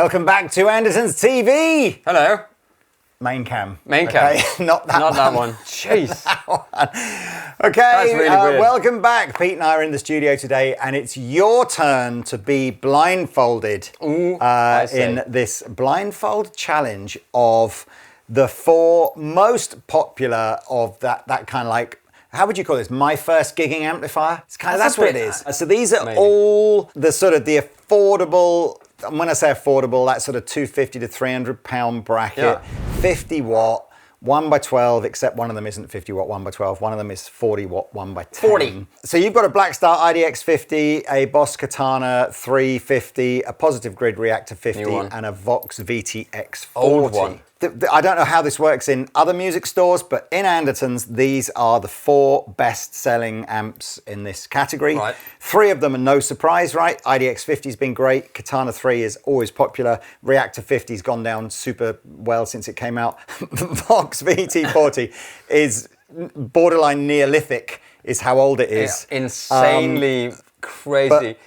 Welcome back to Andertons TV. Hello. Main cam. Main cam. Okay? Not that Not one. that one. Jeez. Okay, That's really weird. welcome back. Pete and I are in the studio today, and it's your turn to be blindfolded in this blindfold challenge of the 4 most popular of that kind of like, how would you call this? My first gigging amplifier? It's kind of, that's what it is. So these are all the sort of the affordable, and when I say affordable, that's sort of 250 to 300 pound bracket, 50 watt, 1x12, except one of them isn't 50 watt 1x12, one of them is 40 watt 1x10. 40. So you've got a Blackstar IDX50, a Boss Katana 350, a Positive Grid Reactor 50, and a Vox VTX 40. Old one. I don't know how this works in other music stores, but in Andertons, these are the 4 best-selling amps in this category. Right. 3 of them are no surprise, right? IDX50's been great. Katana 3 is always popular. Reactor 50's gone down super well since it came out. Vox VT40 is borderline Neolithic, is how old it is. Yeah, insanely crazy. But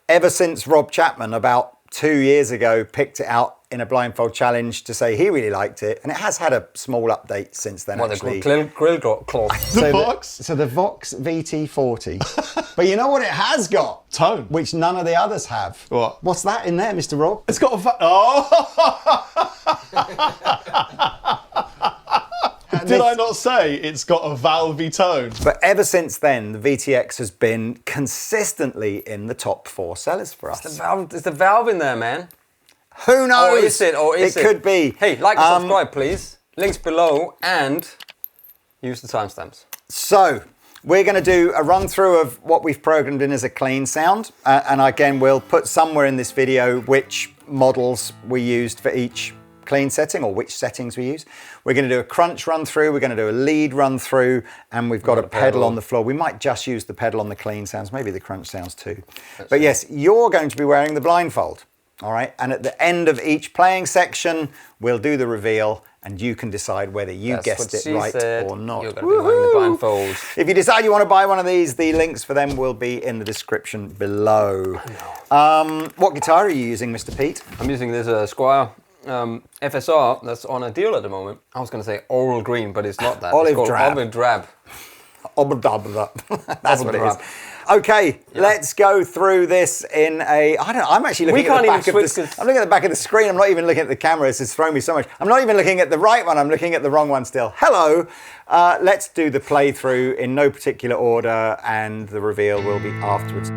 ever since Rob Chapman, about 2 years ago, picked it out in a blindfold challenge to say he really liked it, and it has had a small update since then. What, actually. the grill cloth? So the Vox VT40. But you know what it has got? Tone. Which none of the others have. What? What's that in there, Mr. Rob? It's got a Did I not say it's got a valvey tone? But ever since then, the VTX has been consistently in the top 4 sellers for us. There's the valve in there, man. Who knows? Or is it? Or is it? It could be. Hey, like and subscribe, please. Links below, and use the timestamps. So, we're going to do a run through of what we've programmed in as a clean sound. And again, we'll put somewhere in this video which models we used for each clean setting, or which settings we use. We're going to do a crunch run through, we're going to do a lead run through, and we've got a pedal on the floor. We might just use the pedal on the clean sounds, maybe the crunch sounds too. But yes, you're going to be wearing the blindfold. All right, and at the end of each playing section, we'll do the reveal, and you can decide whether you guessed it right or not. You're going to be wearing the blindfold. If you decide you want to buy one of these, the links for them will be in the description below. What guitar are you using, Mr. Pete? I'm using this Squire FSR that's on a deal at the moment. I was going to say Oral Green, but it's not that. Olive it's drab. Overdrive. That's what it is. Okay, let's go through this in a. I'm actually looking at the back of this. I'm looking at the back of the screen. I'm not even looking at the camera. This has thrown me so much. I'm not even looking at the right one. I'm looking at the wrong one still. Hello. Let's do the playthrough in no particular order, and the reveal will be afterwards.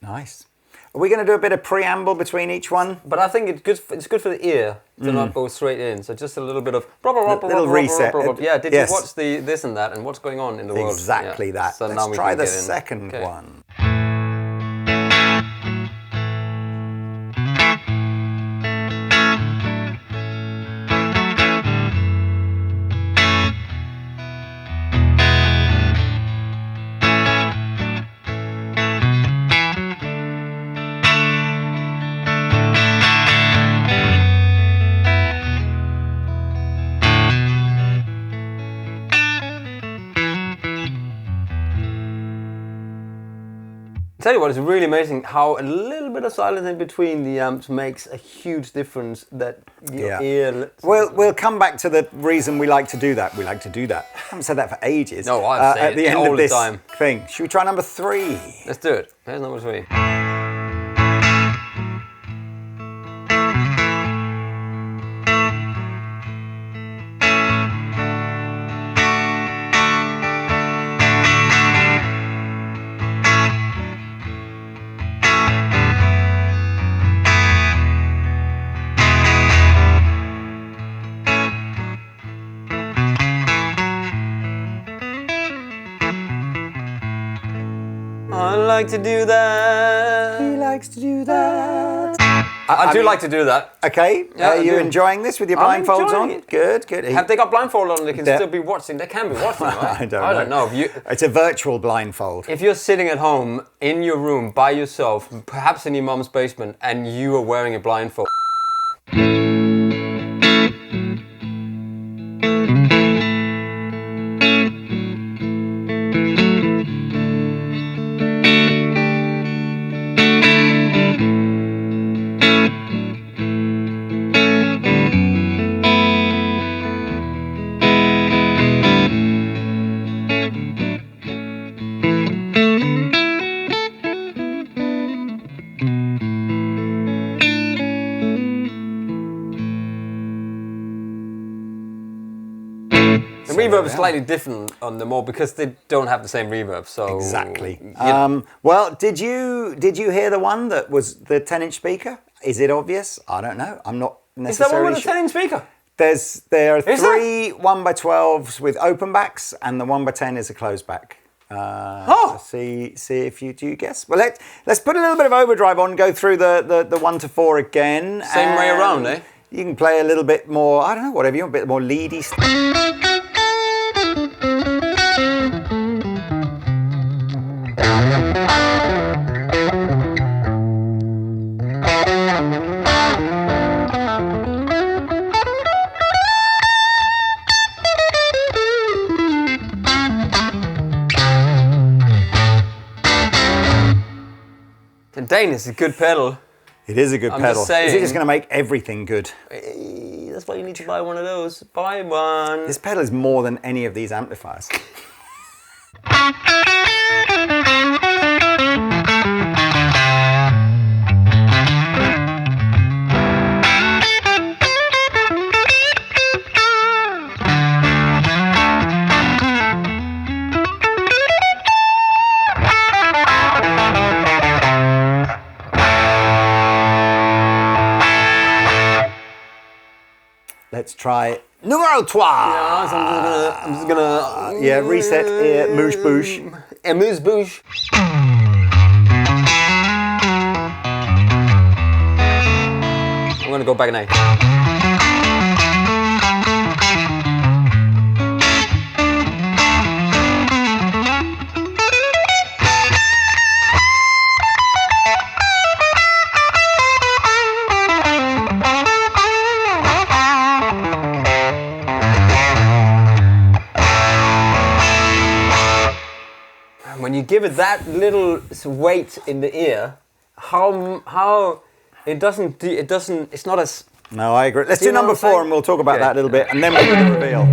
Nice. Are we going to do a bit of preamble between each one? But I think it's good for the ear to not go straight in. So just a little bit of little reset. Yeah. Did you watch the this and that and what's going on in the world? Exactly that. So let's try the second one. Tell you what, it's really amazing how a little bit of silence in between the amps makes a huge difference. That your ear. We'll come back to the reason we like to do that. We like to do that. I haven't said that for ages. No, I've said at the it end all of the this time. thing. Should we try number 3? Let's do it. Here's number 3. I like to do that. He likes to do that. I do like to do that. Okay, Yeah, are you enjoying this with your I'm blindfolds enjoying on? it. Good, good. Have they got blindfold on? They can still be watching. They can be watching, right? I don't know. It's a virtual blindfold. If you're sitting at home in your room by yourself, perhaps in your mom's basement, and you are wearing a blindfold. The reverb is slightly different on them all because they don't have the same reverb. So exactly. Well, did you hear the one that was the 10-inch speaker? Is it obvious? I don't know. I'm not necessarily. Is that one with the 10-inch speaker? There are three 1x12s with open backs, and the 1x10 is a closed back. So see if you guess. Well, let's put a little bit of overdrive on. Go through the 1 to 4 again. Same way around, eh? You can play a little bit more. I don't know, whatever you want. A bit more leady stuff. The Dane is a good pedal. It is a good pedal. Just saying. Is it just going to make everything good? That's why you need to buy one of those. Buy one. This pedal is more than any of these amplifiers. Let's try numero 3. Yeah, so I'm just gonna Yeah, reset mouche bouche. Amuse bouche. I'm gonna go back an A. When you give it that little weight in the ear, how it's not as. No, I agree. Let's do You know number what I'm 4 saying? and we'll talk about Okay. that a little bit, and then we'll do the reveal.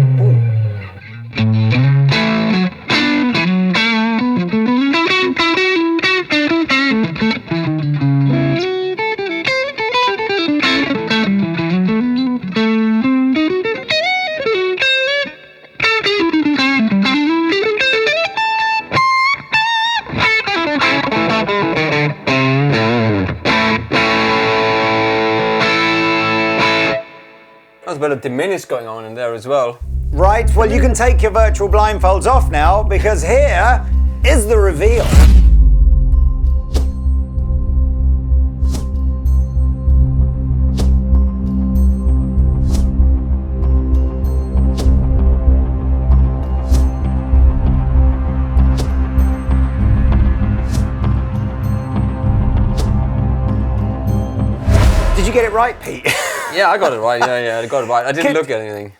There's a bit of diminish going on in there as well. Right, well, you can take your virtual blindfolds off now, because here is the reveal. Did you get it right, Pete? Yeah, I got it right. Yeah, I got it right. I didn't look at anything.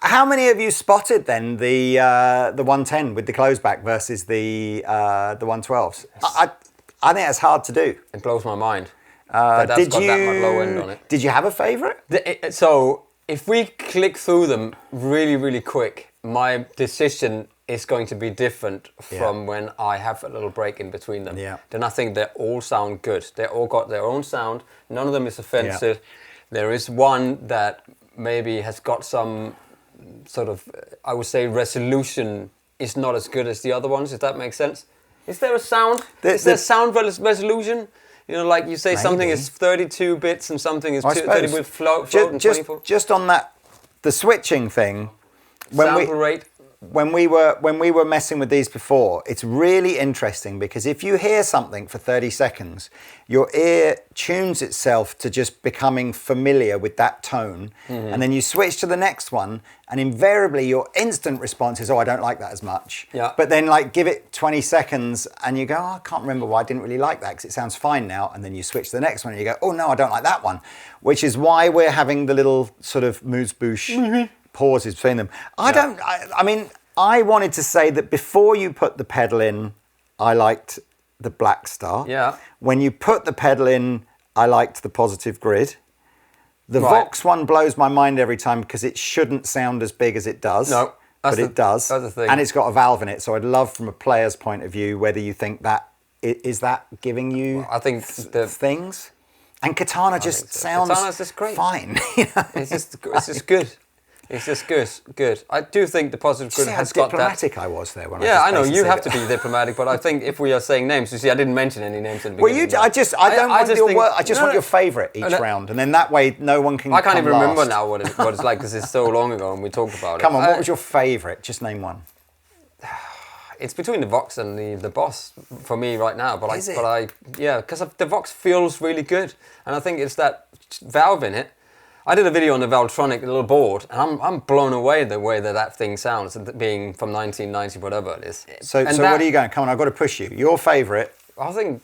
How many of you spotted then the 110 with the closed back versus the 112s? I think that's hard to do. It blows my mind. That's got that much low end on it. Did you have a favourite? So if we click through them really, really quick, my decision is going to be different from when I have a little break in between them. Yeah. Then I think they all sound good. They all got their own sound. None of them is offensive. Yeah. There is one that maybe has got some sort of, I would say, resolution is not as good as the other ones, if that makes sense. Is there a sound? Is there sound resolution? You know, like you say, Maybe. something is 32 bits and something is 30 with float and 24. Just on that, the switching thing. Sample rate. when we were messing with these before, it's really interesting because if you hear something for 30 seconds, your ear tunes itself to just becoming familiar with that tone, and then you switch to the next one, and invariably your instant response is, oh, I don't like that as much. Yeah. But then like give it 20 seconds and you go, oh, I can't remember why I didn't really like that because it sounds fine now. And then you switch to the next one and you go, oh no, I don't like that one. Which is why we're having the little sort of moose-boosh pauses between them. I mean, I wanted to say that before you put the pedal in, I liked the Blackstar. Yeah. When you put the pedal in, I liked the Positive Grid. The Vox one blows my mind every time because it shouldn't sound as big as it does. No, but it does. That's the thing. And it's got a valve in it. So I'd love from a player's point of view whether you think that is that giving you I think the things. And Katana just sounds Katana's just great. fine. It's just good. It's just good. I do think the Positive Grid See how has got that. diplomatic I was there when Yeah, I I know basically you said have it. to be diplomatic, but I think if we are saying names, you see, I didn't mention any names in the Well, beginning. I just don't want just your think- word. I just no, want your favourite each no. round, and then that way no one can. I can't come even remember last. now what it's like because it's so long ago and we talked about it. Come on, what was your favourite? Just name one. It's between the Vox and the Boss for me right now. But Is it? because the Vox feels really good, and I think it's that valve in it. I did a video on the Valvetronic little board, and I'm blown away the way that thing sounds, being from 1990, whatever it is. So what are you going? Come on, I've got to push you. Your favourite I think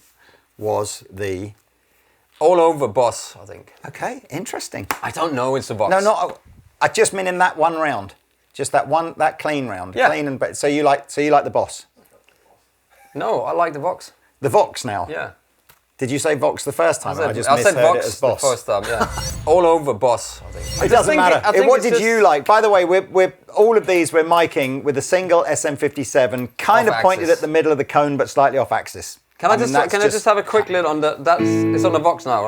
was the. all over Boss. I think. Okay, interesting. I don't know. It's the Vox. No, not. I just mean in that one round, just that clean round, Yeah. clean and. So you like the Boss, No, I like the Vox. the Vox now. Yeah. Did you say Vox the first time? I just said misheard Vox it as Boss. the first time. Yeah. All over Boss. I think. It doesn't matter. What did you like? By the way, we're all of these we're miking with a single SM57, kind of Off pointed axis. at the middle of the cone, but slightly off axis. Can I just have a quick lid on the? It's on the Vox now.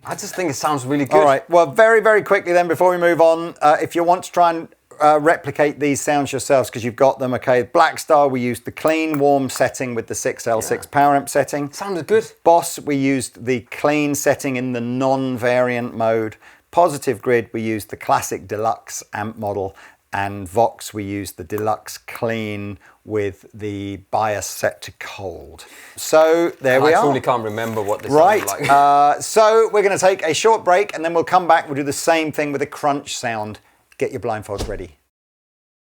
I just think it sounds really good. All right. Well, very, very quickly then, before we move on, if you want to try and replicate these sounds yourselves, because you've got them, okay. Blackstar, we used the clean, warm setting with the 6L6 power amp setting. Sounded good. Boss, we used the clean setting in the non-variant mode. Positive Grid, we used the classic deluxe amp model. And Vox, we used the deluxe clean with the bias set to cold. So there we I are. truly can't remember what this Right, sounded like. so we're going to take a short break and then we'll come back. We'll do the same thing with a crunch sound. Get your blindfolds ready.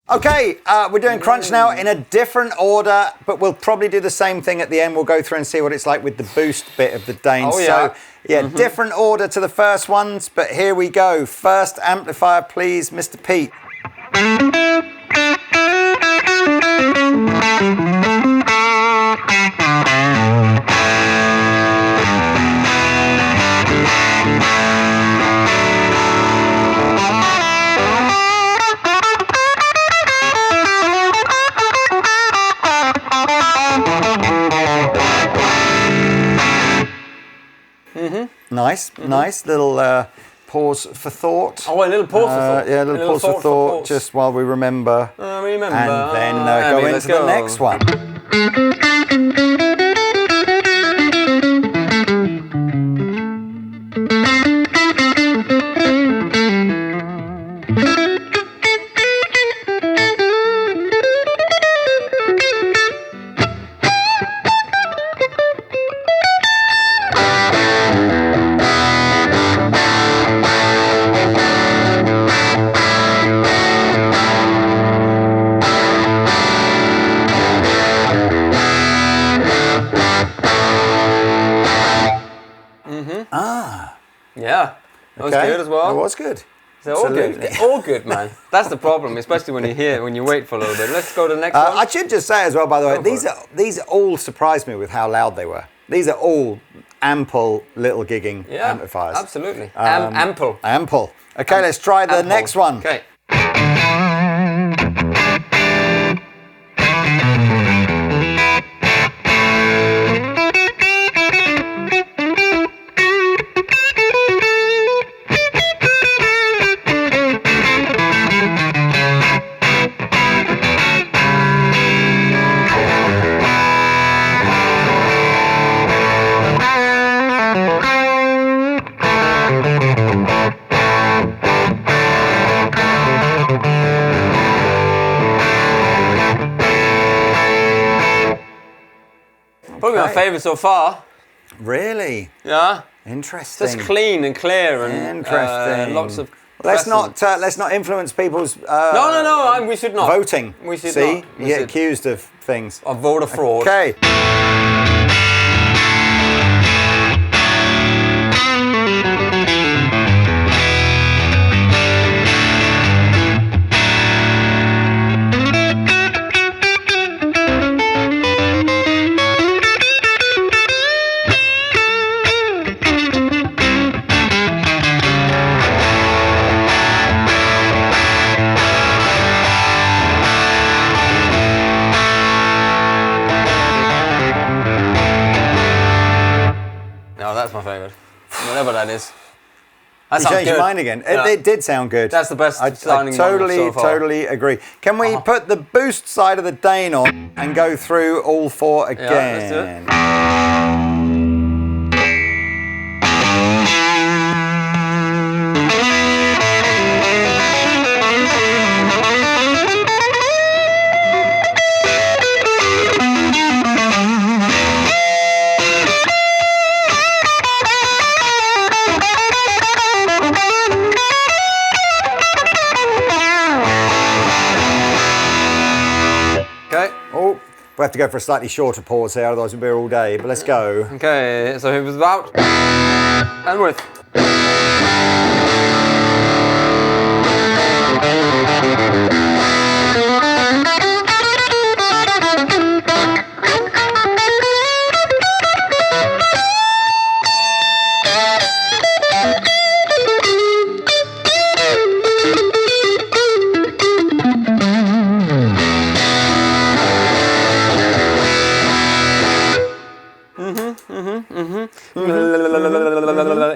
Okay, we're doing crunch now in a different order, but we'll probably do the same thing at the end. We'll go through and see what it's like with the boost bit of the Dane. Oh, yeah. So, yeah, different order to the first ones, but here we go. First amplifier, please, Mr. Pete. Nice little pause for thought. Oh, a little pause for thought. Yeah, a little pause for thought, just while we remember. Remember. And then go let's into the next one. Yeah, that was good as well. That was good. They're all good. Absolutely. They're all good, man. That's the problem, especially when you wait for a little bit. Let's go to the next one. I should just say as well, by the way, Go for these all surprised me with how loud they were. These are all ample little gigging amplifiers. Absolutely. Ample. Ample. Okay, let's try the Ample. next one. Okay. Probably my favourite so far. Really? Yeah. Interesting. Just clean and clear and interesting. Lots of. Let's not influence people's. No. We should not. Voting. We should See, not. you get accused of things. Of voter fraud. Okay. No, that's my favourite. Whatever that is. That You sounds changed your good. mind again. Yeah. It did sound good. That's the best I sounding one so far. totally agree. Can we put the boost side of the Dane on and go through all four again? let's do it. Okay. Oh, we have to go for a slightly shorter pause here, otherwise we'll be here all day. But let's go. Okay, so it was without and with.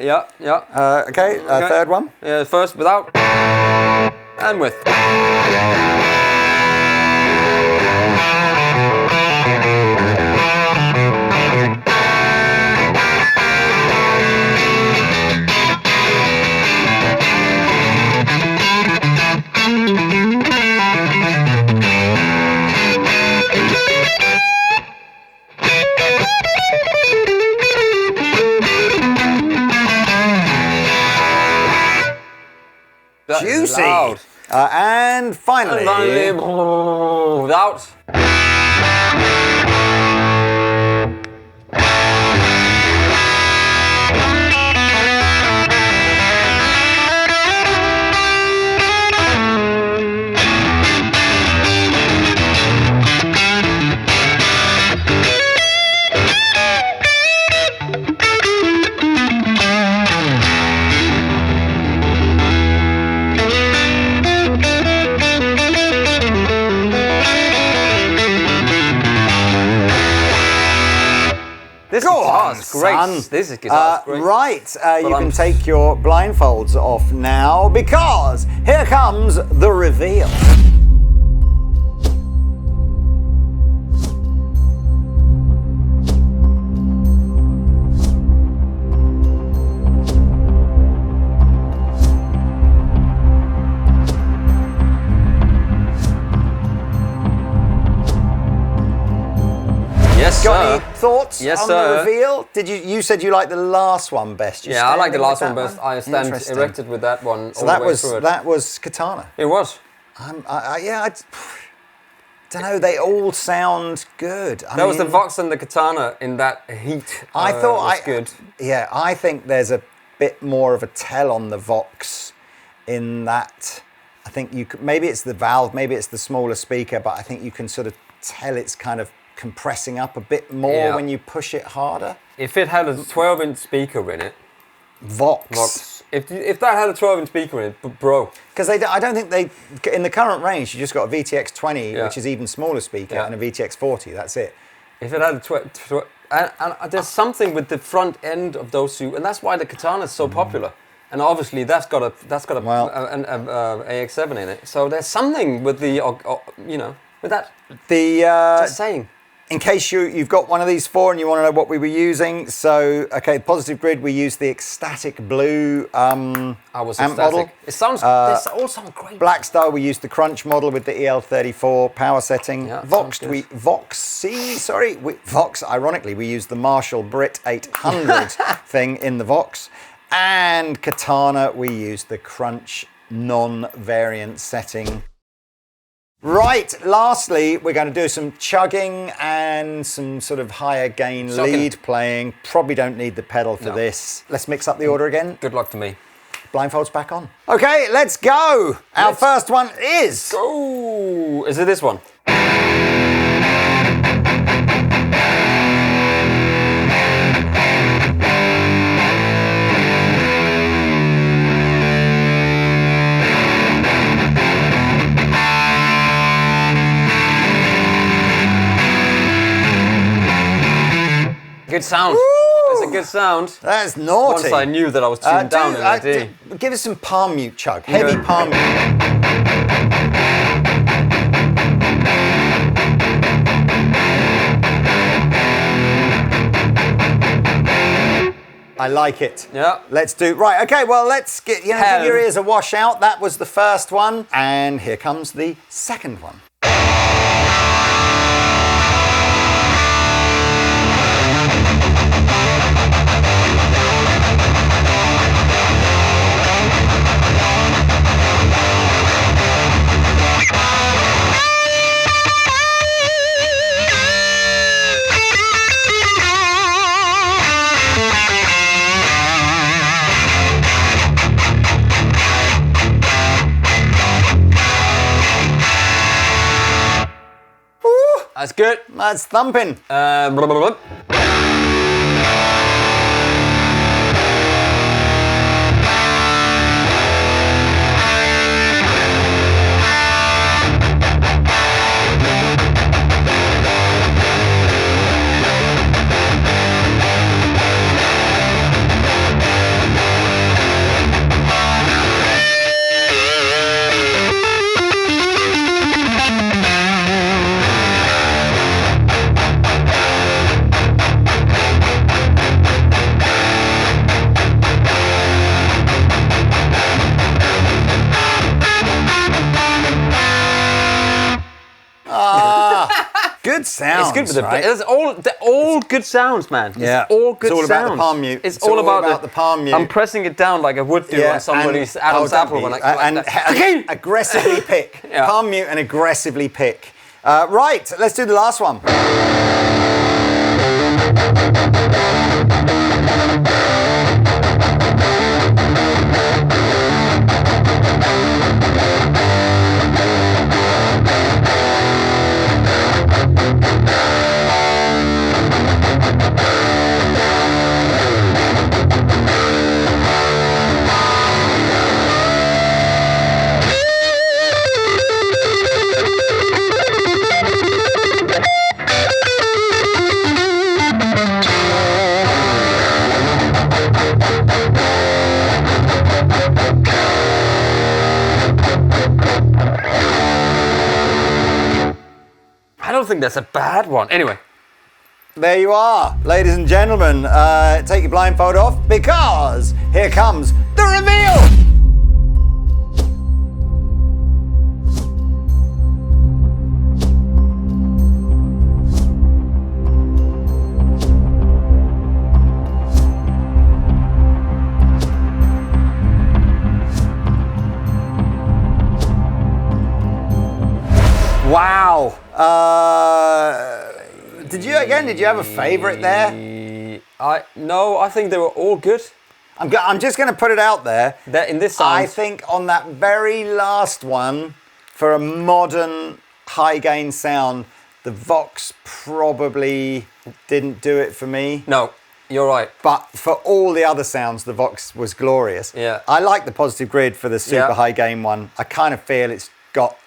Yeah. Okay, third one. Yeah, first without and with. Juicy. Loud. And finally. Without. This guitar's great. son. This guitar's great. Right, you I'm- can take your blindfolds off now because here comes the reveal. Yes, Got sir. any thoughts Yes, on sir. the reveal? Did you said you liked the last one best? You Yeah, I like the standing last with one that best. I stand Interesting. erected with that one So all that the way was through it. that was Katana. It was. I don't know. They all sound good. That was the Vox and the Katana in that heat. I thought was good. Yeah, I think there's a bit more of a tell on the Vox in that. I think you could, maybe it's the valve, maybe it's the smaller speaker, but I think you can sort of tell it's kind of compressing up a bit more when you push it harder. If it had a 12-inch speaker in it, Vox. If that had a 12-inch speaker in it, bro. Because I don't think they, in the current range, you just got a VTX 20, Yeah. which is even smaller speaker, Yeah. and a VTX 40. That's it. If it had a and there's something with the front end of those two, and that's why the Katana is so popular. And obviously that's got an AX7 in it. So there's something with the with that. The Just saying. in case you've got one of these four and you want to know what we were using. So, okay, Positive Grid, we used the Ecstatic Blue amp model. It sounds, this all sounds great. Blackstar, we used the Crunch model with the EL34 power setting. Yeah, Vox, ironically, we used the Marshall Brit 800 thing in the Vox. And Katana, we used the Crunch non-variant setting. Right, lastly, we're going to do some chugging and some sort of higher gain lead playing. Probably don't need the pedal for this. Let's mix up the order again. Good luck to me. Blindfolds back on. Okay, let's go. Our first one is... Go! Is it this one? Good sound. That's a good sound. That's naughty. Once I knew that I was tuned down in the D. Give us some palm mute chug. Heavy palm mute. I like it. Yeah. Let's do... Right, okay, well, let's get... give your ears a wash out. That was the first one. And here comes the second one. That's good. That's thumping. Good sounds. It's good for the right? they're all good sounds, man. Yeah. It's all good it's all sounds. about the palm mute. It's all about the palm mute. I'm pressing it down like I would do on somebody's Adam's apple when I aggressively pick. Yeah. Palm mute and aggressively pick. Right, let's do the last one. I don't think that's a bad one. Anyway. There you are, ladies and gentlemen. Take your blindfold off because here comes the reveal. Wow. Did you have a favourite there? No, I think they were all good. I'm just going to put it out there. That in this sound, I think on that very last one, for a modern high gain sound, the Vox probably didn't do it for me. No, you're right. But for all the other sounds, the Vox was glorious. Yeah. I like the Positive Grid for the super high gain one. I kind of feel it's got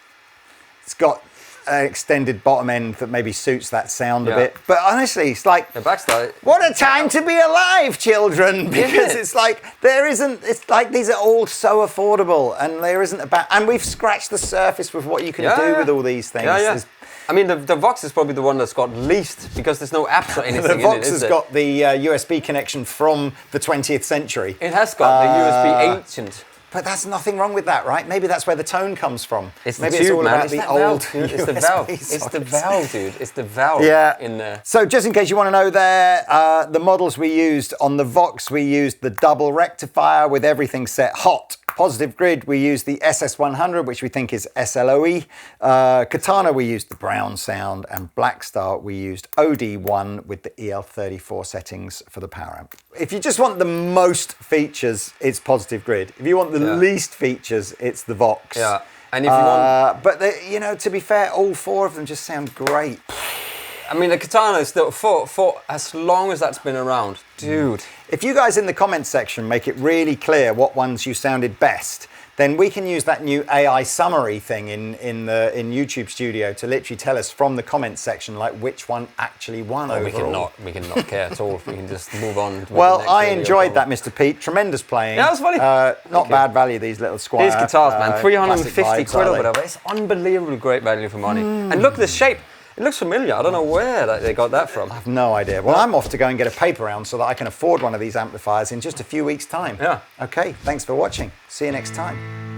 an extended bottom end that maybe suits that sound a bit. But honestly, it's like, the Blackstar, what a time to be alive, children! Because it's like, it's like these are all so affordable and there isn't and we've scratched the surface with what you can do with all these things. I mean, the Vox is probably the one that's got least, because there's no apps or anything The in it, Vox is has there? got the USB connection from the 20th century. It has got the USB ancient. But that's nothing wrong with that, right? Maybe that's where the tone comes from. It's Maybe the it's tube, all man. about It's the that old valve, dude. It's the USB valve. It's the sockets. valve, dude. It's the valve in there. So just in case you want to know there, the models we used on the Vox, we used the double rectifier with everything set hot. Positive Grid, we used the SS100, which we think is SLOE. Katana, we used the brown sound. And Blackstar, we used OD1 with the EL34 settings for the power amp. If you just want the most features, it's Positive Grid. If you want the least features, it's the Vox. Yeah. And if you want... But, you know, to be fair, all four of them just sound great. I mean, the Katana is still, for as long as that's been around, dude. If you guys in the comments section make it really clear what ones you sounded best, then we can use that new AI summary thing in YouTube Studio to literally tell us from the comments section like which one actually won overall. We can not care at all. We can just move on. Well, I enjoyed that, Mr. Pete. Tremendous playing. Yeah, that was funny. Not bad value, these little Squire. These guitars, man, 350 classic quid vibes, or whatever. It's unbelievably great value for money. And look at the shape. It looks familiar. I don't know where they got that from. I have no idea. Well, I'm off to go and get a paper round so that I can afford one of these amplifiers in just a few weeks' time. Yeah. Okay, thanks for watching. See you next time.